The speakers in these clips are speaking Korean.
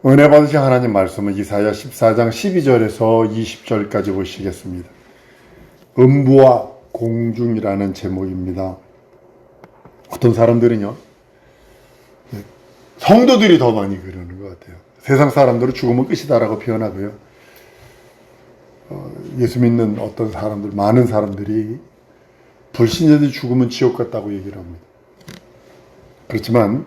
은혜 받으신 하나님 말씀은 이사야 14장 12절에서 20절까지 보시겠습니다. 음부와 공중이라는 제목입니다. 어떤 사람들은요, 성도들이 더 많이 그러는 것 같아요. 세상 사람들은 죽으면 끝이다라고 표현하고요. 예수 믿는 어떤 사람들, 많은 사람들이 불신자들이 죽으면 지옥 같다고 얘기를 합니다. 그렇지만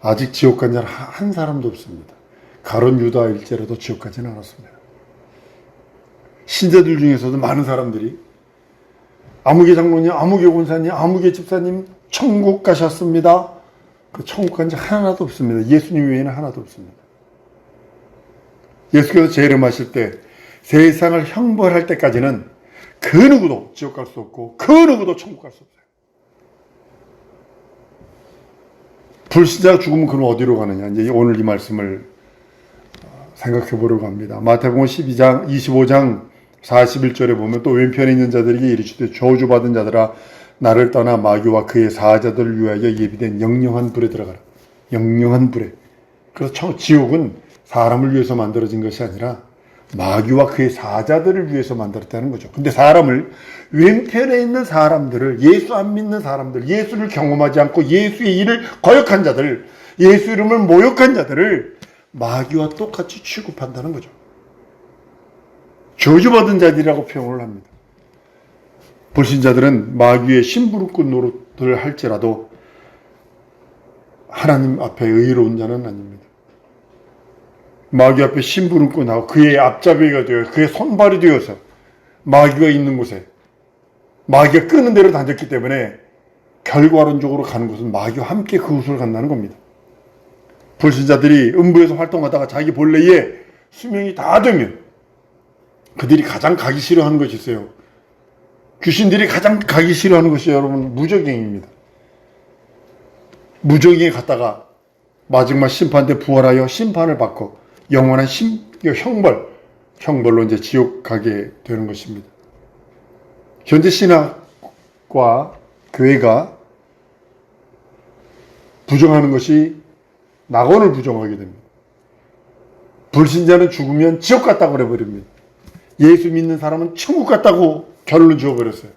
아직 지옥 간 자는 한 사람도 없습니다. 가룟 유다일지라도 지옥 가지는 않았습니다. 신자들 중에서도 많은 사람들이 아무개 장로님, 아무개 권사님, 아무개 집사님 천국 가셨습니다. 그 천국 간 자 하나도 없습니다. 예수님 외에는 하나도 없습니다. 예수께서 재림하실 때 세상을 형벌할 때까지는 그 누구도 지옥 갈 수 없고 그 누구도 천국 갈 수 없어요. 불신자가 죽으면 그럼 어디로 가느냐? 이제 오늘 이 말씀을 생각해 보려고 합니다. 마태복음 25장 41절에 보면 또 왼편에 있는 자들에게 이르시되 저주받은 자들아 나를 떠나 마귀와 그의 사자들을 위하여 예비된 영영한 불에 들어가라. 영영한 불에. 그래서 지옥은 사람을 위해서 만들어진 것이 아니라 마귀와 그의 사자들을 위해서 만들었다는 거죠. 근데 사람을, 왼편에 있는 사람들을, 예수 안 믿는 사람들, 예수를 경험하지 않고 예수의 일을 거역한 자들, 예수 이름을 모욕한 자들을 마귀와 똑같이 취급한다는 거죠. 저주받은 자들이라고 표현을 합니다. 불신자들은 마귀의 심부름꾼 노릇을 할지라도 하나님 앞에 의로운 자는 아닙니다. 마귀 앞에 심부름꾼하고 그의 앞잡이가 되어 그의 손발이 되어서 마귀가 있는 곳에 마귀가 끄는 대로 다녔기 때문에 결과론적으로 가는 곳은 마귀와 함께 그곳을 간다는 겁니다. 불신자들이 음부에서 활동하다가 자기 본래의 수명이 다 되면 그들이 가장 가기 싫어하는 것이 있어요. 귀신들이 가장 가기 싫어하는 것이 여러분 무저갱입니다. 무저갱에 갔다가 마지막 심판 때 부활하여 심판을 받고 영원한 형벌로 이제 지옥 가게 되는 것입니다. 현재 신학과 교회가 부정하는 것이 낙원을 부정하게 됩니다. 불신자는 죽으면 지옥 갔다고 그래버립니다. 예수 믿는 사람은 천국 갔다고 결론을 지어버렸어요.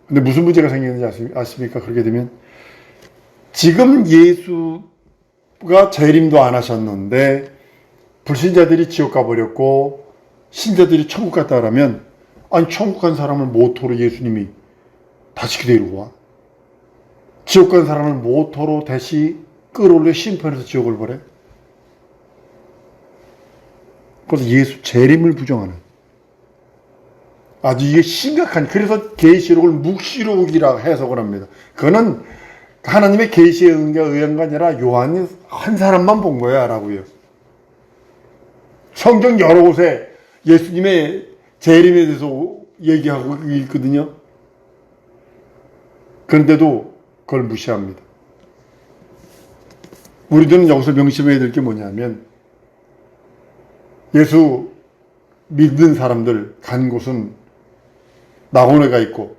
근데 무슨 문제가 생기는지 아십니까? 그렇게 되면 지금 예수가 재림도 안 하셨는데 불신자들이 지옥 가버렸고 신자들이 천국 갔다 그러면 아니 천국 간 사람을 모토로 예수님이 다시 데리고 와? 지옥 간 사람을 모토로 다시 끌어올려 심판해서 지옥을 보내? 그래서 예수 재림을 부정하는 아주 이게 심각한, 그래서 계시록을 묵시록이라 해석을 합니다. 그거는 하나님의 계시에 의한 게 아니라 요한이 한 사람만 본 거야 라고요. 성경 여러 곳에 예수님의 재림에 대해서 얘기하고 있거든요. 그런데도 그걸 무시합니다. 우리들은 여기서 명심해야 될 게 뭐냐면 예수 믿는 사람들 간 곳은 낙원에 가 있고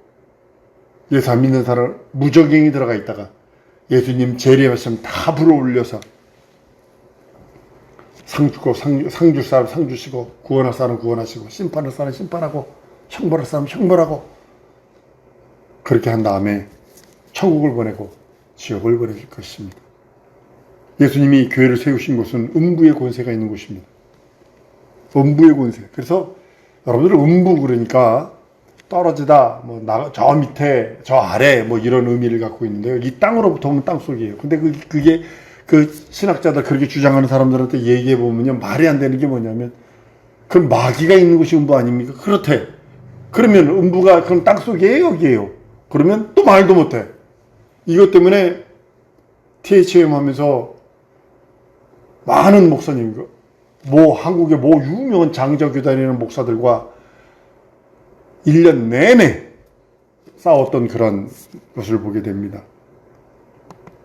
예수 안 믿는 사람 무저갱이 들어가 있다가 예수님 재림하시면 다 불어 올려서 상 주고 상 줄 사람 상 주시고 구원할 사람 구원하시고 심판할 사람 심판하고 형벌할 사람 형벌하고 그렇게 한 다음에 천국을 보내고 지옥을 보내줄 것입니다. 예수님이 교회를 세우신 곳은 음부의 권세가 있는 곳입니다. 음부의 권세. 그래서 여러분들 음부 그러니까 떨어지다, 저 밑에, 저 아래, 이런 의미를 갖고 있는데요. 이 땅으로부터 오면 땅 속이에요. 근데 그게 그 신학자들 그렇게 주장하는 사람들한테 얘기해 보면요. 말이 안 되는 게 뭐냐면, 그럼 마귀가 있는 곳이 음부 아닙니까? 그렇대. 그러면 음부가 그럼 땅 속이에요? 여기에요? 그러면 또 말도 못해. 이것 때문에 THM 하면서 많은 목사님, 한국의 유명한 장자교 다니는 목사들과 1년 내내 싸웠던 그런 것을 보게 됩니다.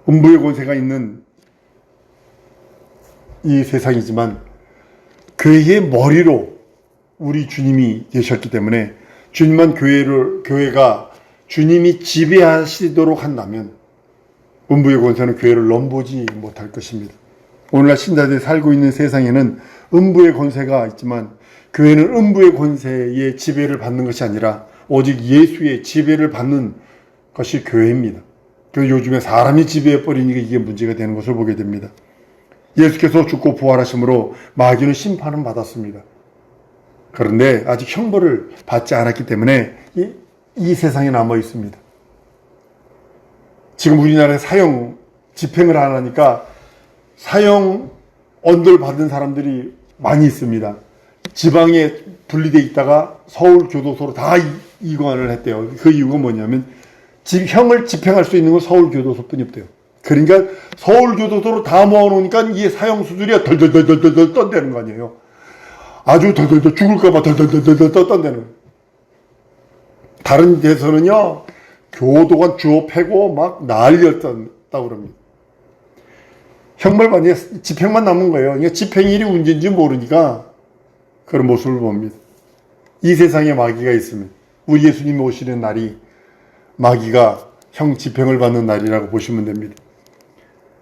음부의 권세가 있는 이 세상이지만 교회의 머리로 우리 주님이 계셨기 때문에 주님만 교회가 주님이 지배하시도록 한다면 음부의 권세는 교회를 넘보지 못할 것입니다. 오늘날 신자들이 살고 있는 세상에는 음부의 권세가 있지만 교회는 음부의 권세의 지배를 받는 것이 아니라 오직 예수의 지배를 받는 것이 교회입니다. 그래서 요즘에 사람이 지배해 버리니까 이게 문제가 되는 것을 보게 됩니다. 예수께서 죽고 부활하심으로 마귀는 심판을 받았습니다. 그런데 아직 형벌을 받지 않았기 때문에 이 세상에 남아 있습니다. 지금 우리나라에 사형 집행을 안 하니까 사형 언도를 받은 사람들이 많이 있습니다. 지방에 분리되어 있다가 서울 교도소로 다 이관을 했대요. 그 이유가 뭐냐면 형을 집행할 수 있는 건 서울 교도소뿐이 없대요. 그러니까 서울 교도소로 다 모아놓으니까 이 사형 수준이 덜덜덜덜덜 떤다는 거 아니에요. 아주 덜덜덜 죽을까봐 덜덜덜덜 떤다는 거예요. 다른 데서는요 교도관 주워 패고 막 난리였다고 그럽니다. 형벌만 집행만 남은 거예요. 그러니까 집행일이 언제인지 모르니까 그런 모습을 봅니다. 이 세상에 마귀가 있으면 우리 예수님이 오시는 날이 마귀가 형 집행을 받는 날이라고 보시면 됩니다.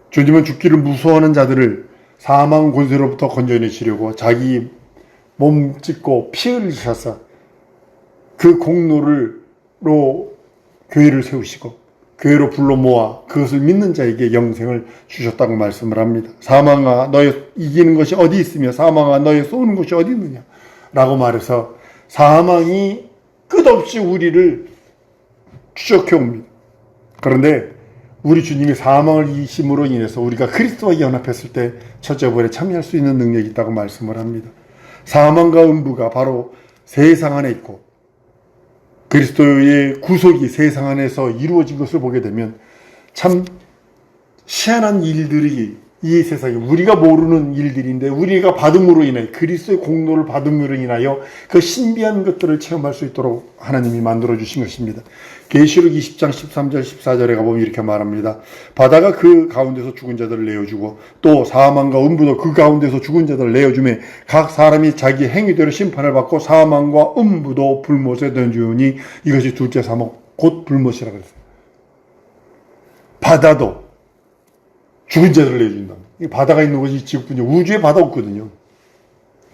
주님은 죽기를 무서워하는 자들을 사망 권세로부터 건져내시려고 자기 몸 찢고 피 흘리셔서 그 공로로 교회를 세우시고 교회로 불러 모아 그것을 믿는 자에게 영생을 주셨다고 말씀을 합니다. 사망아 너의 이기는 것이 어디 있으며 사망아 너의 쏘는 것이 어디 있느냐 라고 말해서 사망이 끝없이 우리를 추적해 옵니다. 그런데 우리 주님이 사망을 이기심으로 인해서 우리가 그리스도와 연합했을 때 첫째 부활에 참여할 수 있는 능력이 있다고 말씀을 합니다. 사망과 음부가 바로 세상 안에 있고 그리스도의 구속이 세상 안에서 이루어진 것을 보게 되면 참 희한한 일들이 이 세상에 우리가 모르는 일들인데 우리가 받음으로 인하여 그리스도의 공로를 받음으로 인하여 그 신비한 것들을 체험할 수 있도록 하나님이 만들어 주신 것입니다. 계시록 20장 13절 14절에 가보면 이렇게 말합니다. 바다가 그 가운데서 죽은 자들을 내어주고 또 사망과 음부도 그 가운데서 죽은 자들을 내어주매 각 사람이 자기 행위대로 심판을 받고 사망과 음부도 불못에 던지우니 이것이 둘째 사목 곧 불못이라 그랬어요. 바다도 죽은 자들을 내준다. 바다가 있는 곳이 지옥뿐이요. 우주에 바다 없거든요.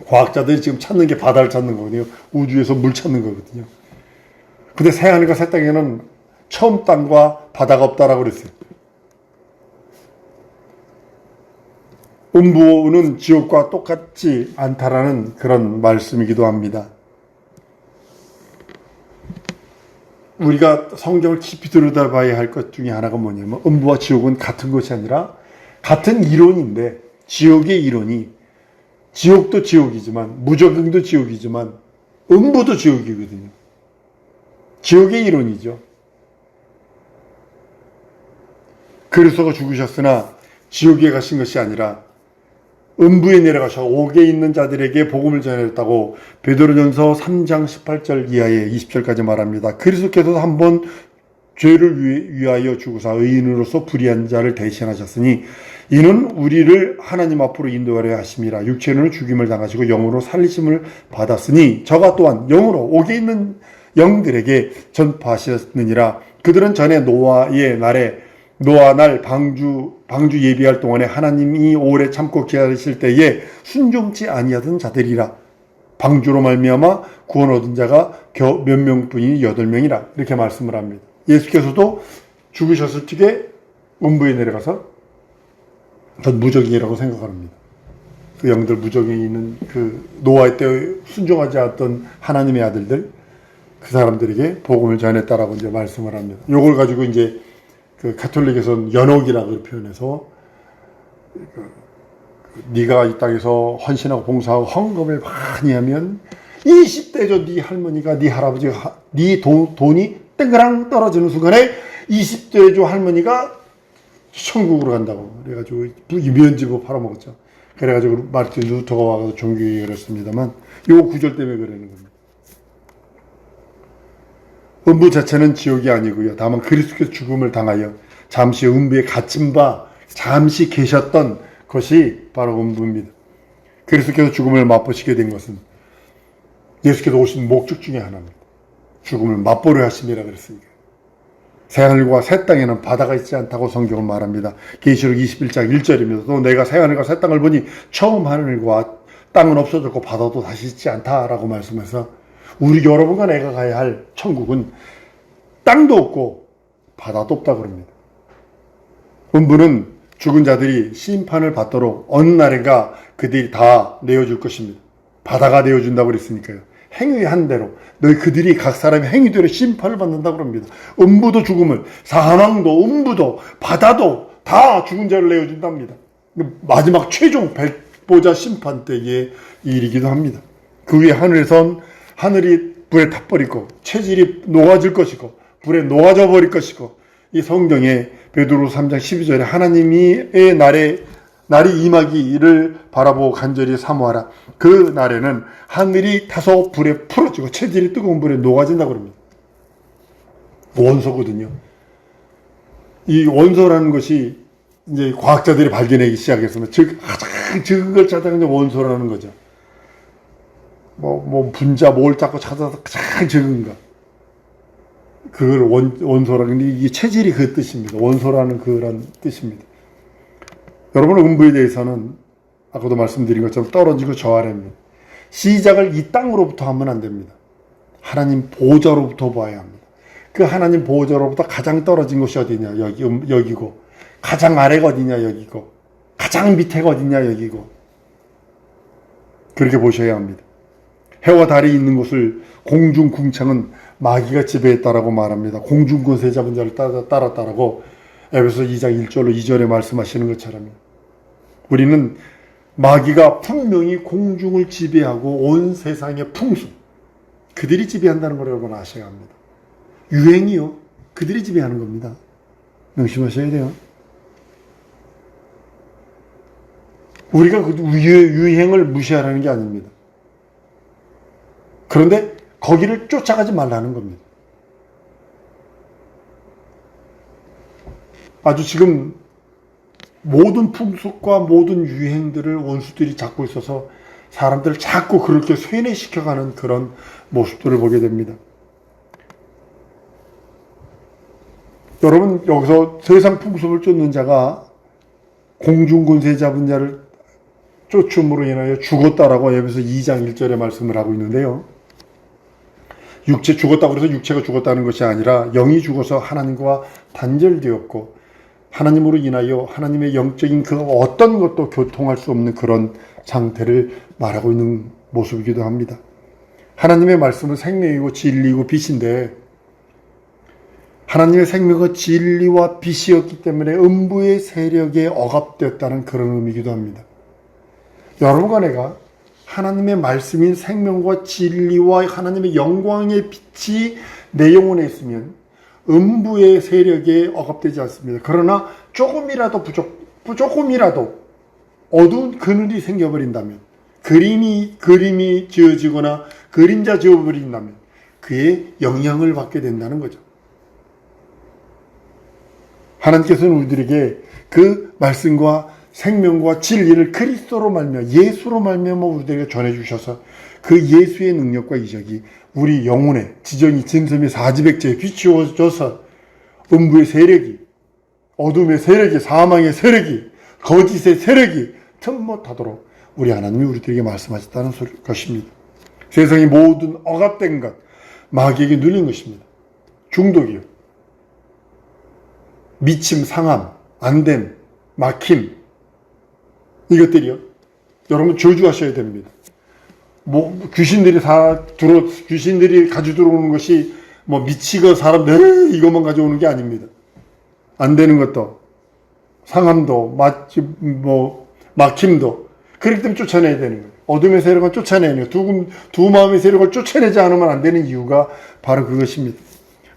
과학자들이 지금 찾는 게 바다를 찾는 거거든요. 우주에서 물 찾는 거거든요. 근데 새하늘과 새 땅에는 처음 땅과 바다가 없다라고 그랬어요. 음부는 지옥과 똑같지 않다라는 그런 말씀이기도 합니다. 우리가 성경을 깊이 들여다봐야 할 것 중에 하나가 뭐냐면 음부와 지옥은 같은 것이 아니라 같은 이론인데 지옥의 이론이 지옥도 지옥이지만 무적응도 지옥이지만 음부도 지옥이거든요. 지옥의 이론이죠. 그리스도가 죽으셨으나 지옥에 가신 것이 아니라 음부에 내려가셔 옥에 있는 자들에게 복음을 전했다고 베드로전서 3장 18절 이하에 20절까지 말합니다. 그리스도께서 한번 죄를 위하여 죽으사 의인으로서 불의한 자를 대신하셨으니 이는 우리를 하나님 앞으로 인도하려 하심이라. 육체는 죽임을 당하시고 영으로 살리심을 받았으니 저가 또한 영으로 옥에 있는 영들에게 전파하셨느니라. 그들은 전에 노아의 날에 노아 날 방주 예비할 동안에 하나님이 오래 참고 기다리실 때에 순종치 아니하던 자들이라. 방주로 말미암아 구원 얻은 자가 몇 명뿐이니 8명이라 이렇게 말씀을 합니다. 예수께서도 죽으셨을 적에 음부에 내려가서 전 무적인이라고 생각합니다. 그 영들 무적에 있는 그 노아의 때 순종하지 않았던 하나님의 아들들 그 사람들에게 복음을 전했다라고 이제 말씀을 합니다. 요걸 가지고 이제 그 가톨릭에서는 연옥이라고 표현해서 네가 이 땅에서 헌신하고 봉사하고 헌금을 많이 하면 20대죠. 네 할머니가 네 할아버지가 네 돈이 땡그랑 떨어지는 순간에 20대죠 할머니가 천국으로 간다고 그래가지고 면집을 팔아먹었죠. 그래가지고 마르틴 루터가 와서 종교개혁을 했습니다만 요 구절 때문에 그러는 겁니다. 음부 자체는 지옥이 아니고요. 다만 그리스도께서 죽음을 당하여 잠시 음부에 갇힌 바 잠시 계셨던 것이 바로 음부입니다. 그리스도께서 죽음을 맛보시게 된 것은 예수께서 오신 목적 중에 하나입니다. 죽음을 맛보려 하심이라 그랬으니까. 새하늘과 새 땅에는 바다가 있지 않다고 성경은 말합니다. 계시록 21장 1절입니다. 또 내가 새하늘과 새 땅을 보니 처음 하늘과 땅은 없어졌고 바다도 다시 있지 않다라고 말씀해서 우리 여러분과 내가 가야 할 천국은 땅도 없고 바다도 없다 그럽니다. 음부는 죽은 자들이 심판을 받도록 어느 날인가 그들이 다 내어줄 것입니다. 바다가 내어준다고 그랬으니까요. 행위한 대로 너희 그들이 각 사람의 행위대로 심판을 받는다고 합니다. 음부도 죽음을, 사망도 음부도 바다도 다 죽은 자를 내어준답니다. 마지막 최종 백보자 심판 때의 일이기도 합니다. 그 위에 하늘에선 하늘이 불에 타버리고 체질이 녹아질 것이고 불에 녹아져 버릴 것이고 이 성경에 베드로서 3장 12절에 하나님의 날이 임하기를 바라보고 간절히 사모하라. 그 날에는 하늘이 타서 불에 풀어지고 체질이 뜨거운 불에 녹아진다고 합니다. 원소거든요. 이 원소라는 것이 이제 과학자들이 발견하기 시작했으면 가장 적은 걸 찾아서 그냥 원소라는 거죠. 뭐 분자 뭘 자꾸 찾아서 가장 적은 거. 그걸 원소라는 게 이게 체질이 그 뜻입니다. 원소라는 그런 뜻입니다. 여러분은 음부에 대해서는 아까도 말씀드린 것처럼 떨어지고 저 아래입니다. 시작을 이 땅으로부터 하면 안 됩니다. 하나님 보호자로부터 봐야 합니다. 그 하나님 보호자로부터 가장 떨어진 곳이 어디냐 여기고 가장 아래가 어디냐 여기고 가장 밑에가 어디냐 여기고 그렇게 보셔야 합니다. 해와 달이 있는 곳을 공중 궁창은 마귀가 지배했다라고 말합니다. 공중 권세 잡은 자를 따랐다라고 에베소 2장 1절로 2절에 말씀하시는 것처럼 우리는 마귀가 분명히 공중을 지배하고 온 세상의 풍수 그들이 지배한다는 걸 여러분 아셔야 합니다. 유행이요 그들이 지배하는 겁니다. 명심하셔야 돼요. 우리가 그 유행을 무시하라는 게 아닙니다. 그런데 거기를 쫓아가지 말라는 겁니다. 아주 지금 모든 풍속과 모든 유행들을 원수들이 잡고 있어서 사람들을 자꾸 그렇게 쇠뇌시켜가는 그런 모습들을 보게 됩니다. 여러분 여기서 세상 풍속을 쫓는 자가 공중권세 잡은 자를 쫓음으로 인하여 죽었다라고 에베소 2장 1절에 말씀을 하고 있는데요. 육체 죽었다고 해서 육체가 죽었다는 것이 아니라 영이 죽어서 하나님과 단절되었고 하나님으로 인하여 하나님의 영적인 그 어떤 것도 교통할 수 없는 그런 상태를 말하고 있는 모습이기도 합니다. 하나님의 말씀은 생명이고 진리이고 빛인데 하나님의 생명은 진리와 빛이었기 때문에 음부의 세력에 억압되었다는 그런 의미이기도 합니다. 여러분과 내가 하나님의 말씀인 생명과 진리와 하나님의 영광의 빛이 내 영혼에 있으면 음부의 세력에 억압되지 않습니다. 그러나 조금이라도 어두운 그늘이 생겨버린다면 그림이 지어지거나 그림자 지어버린다면 그의 영향을 받게 된다는 거죠. 하나님께서는 우리들에게 그 말씀과 생명과 진리를 그리스도로 말미암아 예수로 말미암아 우리들에게 전해주셔서 그 예수의 능력과 이적이 우리 영혼에 지정이 진섬이 사지백제에 비추어져서 음부의 세력이 어둠의 세력이 사망의 세력이 거짓의 세력이 틈못하도록 우리 하나님이 우리들에게 말씀하셨다는 것입니다. 세상의 모든 억압된 것 마귀에게 눌린 것입니다. 중독이요. 미침, 상함, 안됨, 막힘 이것들이요. 여러분 저주하셔야 됩니다. 귀신들이 가지고 들어오는 것이 미치고 사람들 이것만 가져오는 게 아닙니다. 안 되는 것도 상함도 막힘도 그렇기 때문에 쫓아내야 되는 거예요. 어둠의 세력은 쫓아내는 거예요. 두 마음의 세력을 쫓아내지 않으면 안 되는 이유가 바로 그것입니다.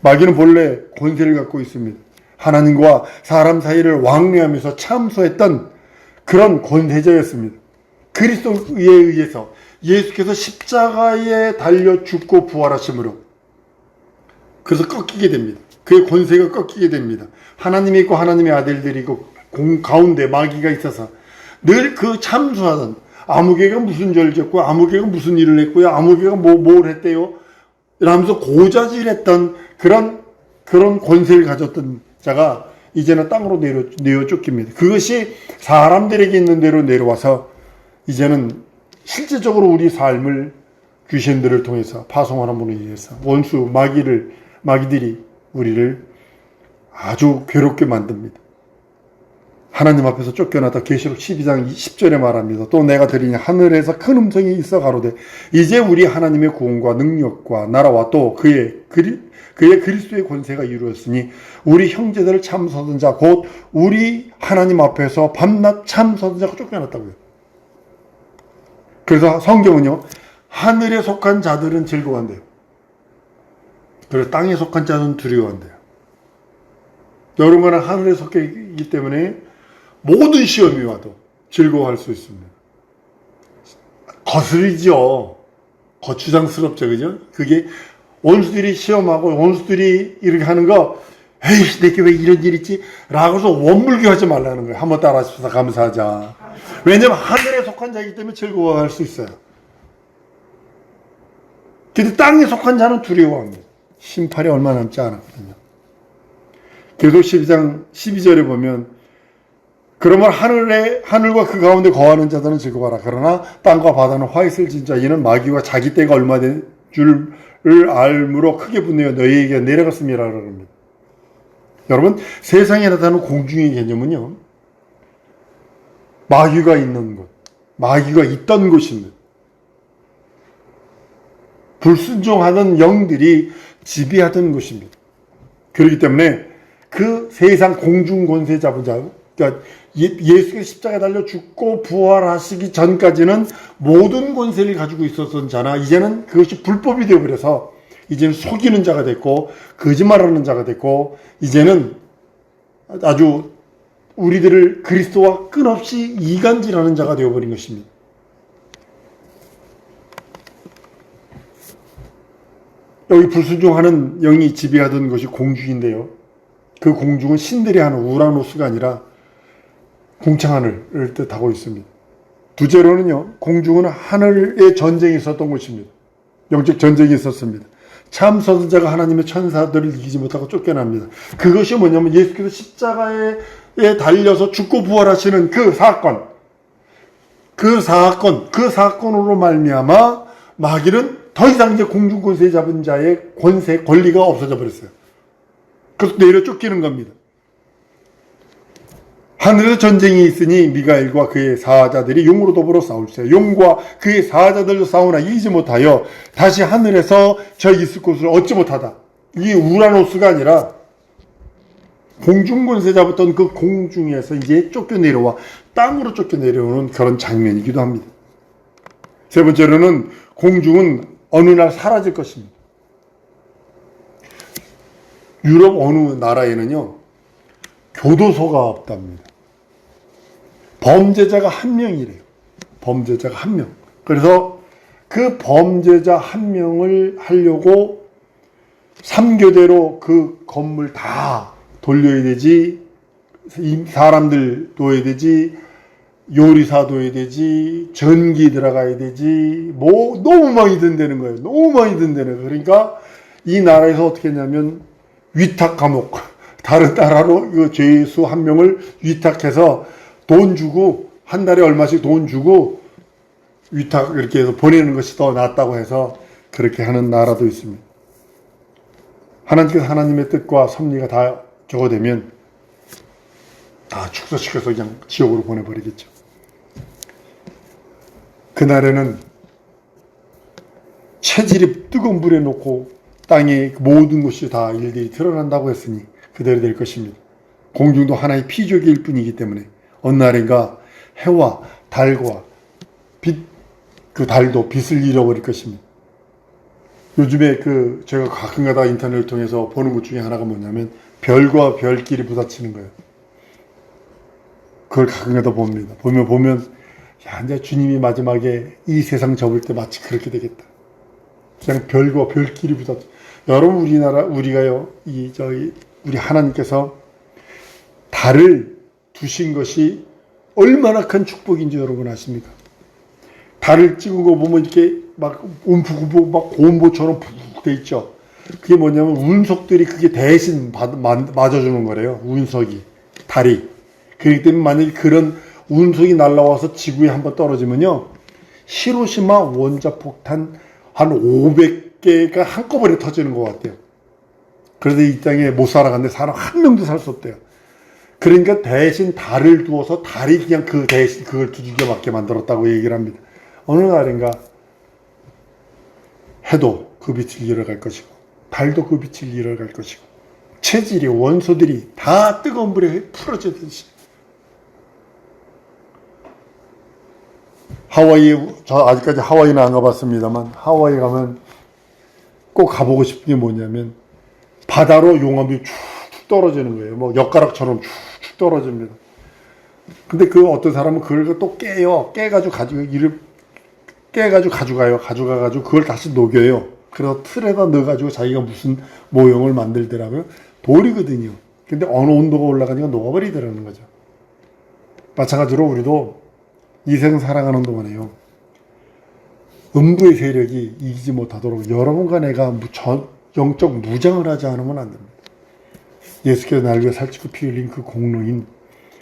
마귀는 본래 권세를 갖고 있습니다. 하나님과 사람 사이를 왕래하면서 참소했던 그런 권세자였습니다. 그리스도에 의해서 예수께서 십자가에 달려 죽고 부활하심으로 그래서 꺾이게 됩니다. 그의 권세가 꺾이게 됩니다. 하나님이 있고 하나님의 아들들이 있고 가운데 마귀가 있어서 늘 그 참수하던 아무개가 무슨 죄를 졌고 아무개가 무슨 일을 했고요. 아무개가 뭘 했대요. 이러면서 고자질했던 그런 그런 권세를 가졌던 자가 이제는 땅으로 내어 쫓깁니다. 그것이 사람들에게 있는 대로 내려와서 이제는 실제적으로 우리 삶을 귀신들을 통해서 파송하는 분에 의해서 원수 마귀들이 우리를 아주 괴롭게 만듭니다. 하나님 앞에서 쫓겨나다 계시록 12장 10절에 말합니다. 또 내가 들으니 하늘에서 큰 음성이 있어 가로되 이제 우리 하나님의 구원과 능력과 나라와 또 그의 그리스도의 권세가 이루어졌으니 우리 형제들을 참서던 자 곧 우리 하나님 앞에서 밤낮 참서던 자가 쫓겨났다고요. 그래서 성경은요, 하늘에 속한 자들은 즐거워한대요. 그리고 땅에 속한 자는 두려워한대요. 여러분은 하늘에 속해 있기 때문에 모든 시험이 와도 즐거워할 수 있습니다. 거슬리죠. 거추장스럽죠. 그죠? 그게 원수들이 시험하고 원수들이 이렇게 하는 거, 에이, 내게 왜 이런 일 있지? 라고서 원불교하지 말라는 거예요. 한번 따라하셔서 감사하자. 왜냐면 하늘에 속한 자이기 때문에 즐거워할 수 있어요. 근데 땅에 속한 자는 두려워합니다. 심판이 얼마 남지 않았거든요. 계속 12장 12절에 보면 그러면 하늘과 그 가운데 거하는 자들은 즐거워하라. 그러나 땅과 바다는 화있을 진 자 이는 마귀와 자기 때가 얼마 된 줄을 알므로 크게 분내어 너희에게 내려갔음이라 그럽니다. 여러분, 세상에 나타나는 공중의 개념은요, 마귀가 있는 곳, 마귀가 있던 곳입니다. 불순종하던 영들이 지배하던 곳입니다. 그렇기 때문에 그 세상 공중 권세 잡은 자, 그러니까 예수가 십자가에 달려 죽고 부활하시기 전까지는 모든 권세를 가지고 있었던 자나 이제는 그것이 불법이 되어버려서 이제는 속이는 자가 됐고 거짓말하는 자가 됐고 이제는 아주 우리들을 그리스도와 끊없이 이간질하는 자가 되어버린 것입니다. 여기 불순종하는 영이 지배하던 것이 공중인데요. 그 공중은 신들이 하는 우라노스가 아니라 공창하늘을 뜻하고 있습니다. 두째로는요, 공중은 하늘의 전쟁이 있었던 곳입니다. 영적 전쟁이 있었습니다. 참 선자가 하나님의 천사들을 이기지 못하고 쫓겨납니다. 그것이 뭐냐면 예수께서 십자가에 달려서 죽고 부활하시는 그 사건으로 말미암아 마귀는 더 이상 이제 공중 권세 잡은 자의 권리가 없어져 버렸어요. 그래서 내려 쫓기는 겁니다. 하늘에서 전쟁이 있으니 미가엘과 그의 사자들이 용으로 더불어 싸울세. 용과 그의 사자들도 싸우나 이기지 못하여 다시 하늘에서 저 있을 곳을 얻지 못하다. 이게 우라노스가 아니라 공중권세 잡았던 그 공중에서 이제 쫓겨내려와 땅으로 쫓겨내려오는 그런 장면이기도 합니다. 세 번째로는 공중은 어느 날 사라질 것입니다. 유럽 어느 나라에는요, 교도소가 없답니다. 범죄자가 한 명이래요. 범죄자가 한 명. 그래서 그 범죄자 한 명을 하려고 3교대로 그 건물 다 돌려야 되지, 사람들 둬야 되지, 요리사 둬야 되지, 전기 들어가야 되지, 뭐 너무 많이 든다는 거예요. 너무 많이 든다는 거예요. 그러니까 이 나라에서 어떻게 했냐면 위탁 감옥, 다른 나라로 그 죄수 한 명을 위탁해서 돈 주고 한 달에 얼마씩 돈 주고 위탁 이렇게 해서 보내는 것이 더 낫다고 해서 그렇게 하는 나라도 있습니다. 하나님께서 하나님의 뜻과 섭리가 다 적어되면 다 축소시켜서 그냥 지옥으로 보내버리겠죠. 그날에는 체질이 뜨거운 불에 놓고 땅의 모든 것이 다 일들이 드러난다고 했으니 그대로 될 것입니다. 공중도 하나의 피조기일 뿐이기 때문에 어느 날인가 해와 달과 그 달도 빛을 잃어버릴 것입니다. 요즘에 제가 가끔가다 인터넷을 통해서 보는 것 중에 하나가 뭐냐면 별과 별끼리 부딪히는 거예요. 그걸 가끔가다 봅니다. 보면 야, 이제 주님이 마지막에 이 세상 접을 때 마치 그렇게 되겠다. 그냥 별과 별끼리 부딪혀. 여러분, 우리가요, 우리 하나님께서 달을 두신 것이 얼마나 큰 축복인지 여러분 아십니까? 달을 찍은 거 보면 이렇게 막 움푹움푹 막 고운보처럼 푹푹 돼 있죠. 그게 뭐냐면 운석들이 그게 대신 맞아주는 거래요. 운석이, 달이. 그렇기 때문에 만약에 그런 운석이 날라와서 지구에 한번 떨어지면요, 히로시마 원자폭탄 한 500개가 한꺼번에 터지는 것 같아요. 그래서 이 땅에 못 살아갔는데 사람 한 명도 살 수 없대요. 그러니까 대신 달을 두어서 달이 그냥 그 대신 그걸 두들겨 맞게 만들었다고 얘기를 합니다. 어느 날인가 해도 그 빛을 잃어갈 것이고, 달도 그 빛을 잃어갈 것이고, 체질이, 원소들이 다 뜨거운 불에 풀어지듯이. 하와이, 저 아직까지 하와이는 안 가봤습니다만, 하와이 가면 꼭 가보고 싶은 게 뭐냐면, 바다로 용암이 쭉쭉 떨어지는 거예요. 뭐 엿가락처럼 쭉쭉 떨어집니다. 근데 그 어떤 사람은 그걸 또 깨요. 깨가지고 가져가요. 가져가가지고 그걸 다시 녹여요. 그래서 틀에다 넣어가지고 자기가 무슨 모형을 만들더라고요. 돌이거든요. 근데 어느 온도가 올라가니까 녹아버리더라는 거죠. 마찬가지로 우리도 이생 살아가는 동안에요, 음부의 세력이 이기지 못하도록 여러분과 내가 영적 무장을 하지 않으면 안 됩니다. 예수께서 나를 위해 살찌고 피 흘린 그 공로인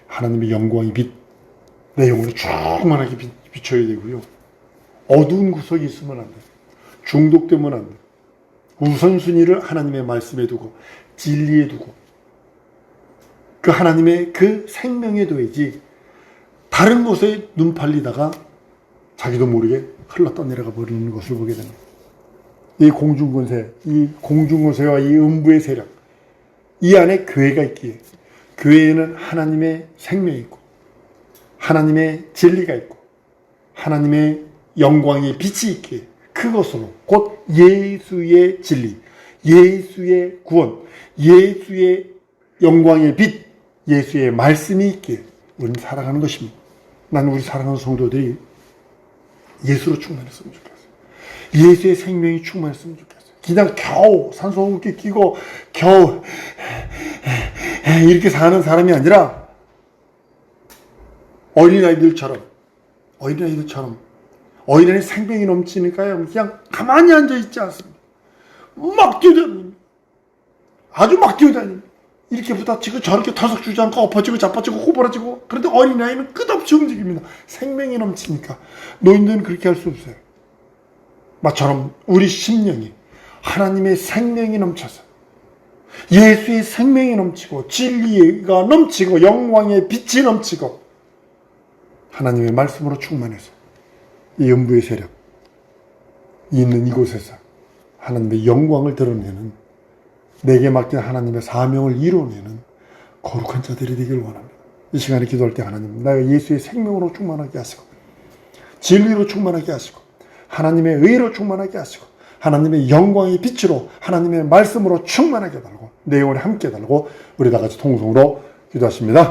하나님의 영광의 빛, 내 영혼에 충만하게 비춰야 되고요. 어두운 구석이 있으면 안 돼요. 중독되면 안 돼요. 우선순위를 하나님의 말씀에 두고, 진리에 두고, 그 하나님의 그 생명에 둬야지, 다른 곳에 눈 팔리다가 자기도 모르게 흘러 떠내려가 버리는 것을 보게 됩니다. 이 공중권세와 이 음부의 세력, 이 안에 교회가 있기에, 교회에는 하나님의 생명이 있고, 하나님의 진리가 있고, 하나님의 영광의 빛이 있기에, 그것으로 곧 예수의 진리, 예수의 구원, 예수의 영광의 빛, 예수의 말씀이 있기에 우리는 살아가는 것입니다. 나는 우리 사랑하는 성도들이 예수로 충만했으면 좋겠어요. 예수의 생명이 충만했으면 좋겠어요. 그냥 겨우 산소호흡기 끼고 겨우 이렇게 사는 사람이 아니라 어린아이들처럼 어린아이 생명이 넘치니까요, 그냥 가만히 앉아있지 않습니다. 막 뛰어다닙니다. 아주 막 뛰어다닙니다. 이렇게 부딪히고 저렇게 터석 주지 않고 엎어지고 자빠지고 호버러지고. 그런데 어린아이는 끝없이 움직입니다. 생명이 넘치니까. 노인들은 그렇게 할 수 없어요. 마처럼 우리 심령이 하나님의 생명이 넘쳐서, 예수의 생명이 넘치고, 진리가 넘치고, 영광의 빛이 넘치고, 하나님의 말씀으로 충만해서 이 음부의 세력 있는 이곳에서 하나님의 영광을 드러내는, 내게 맡긴 하나님의 사명을 이뤄내는 거룩한 자들이 되길 원합니다. 이 시간에 기도할 때 하나님, 나가 예수의 생명으로 충만하게 하시고, 진리로 충만하게 하시고, 하나님의 의로 충만하게 하시고, 하나님의 영광의 빛으로, 하나님의 말씀으로 충만하게 달고, 내 영혼에 함께 달고, 우리 다 같이 통성으로 기도하십니다.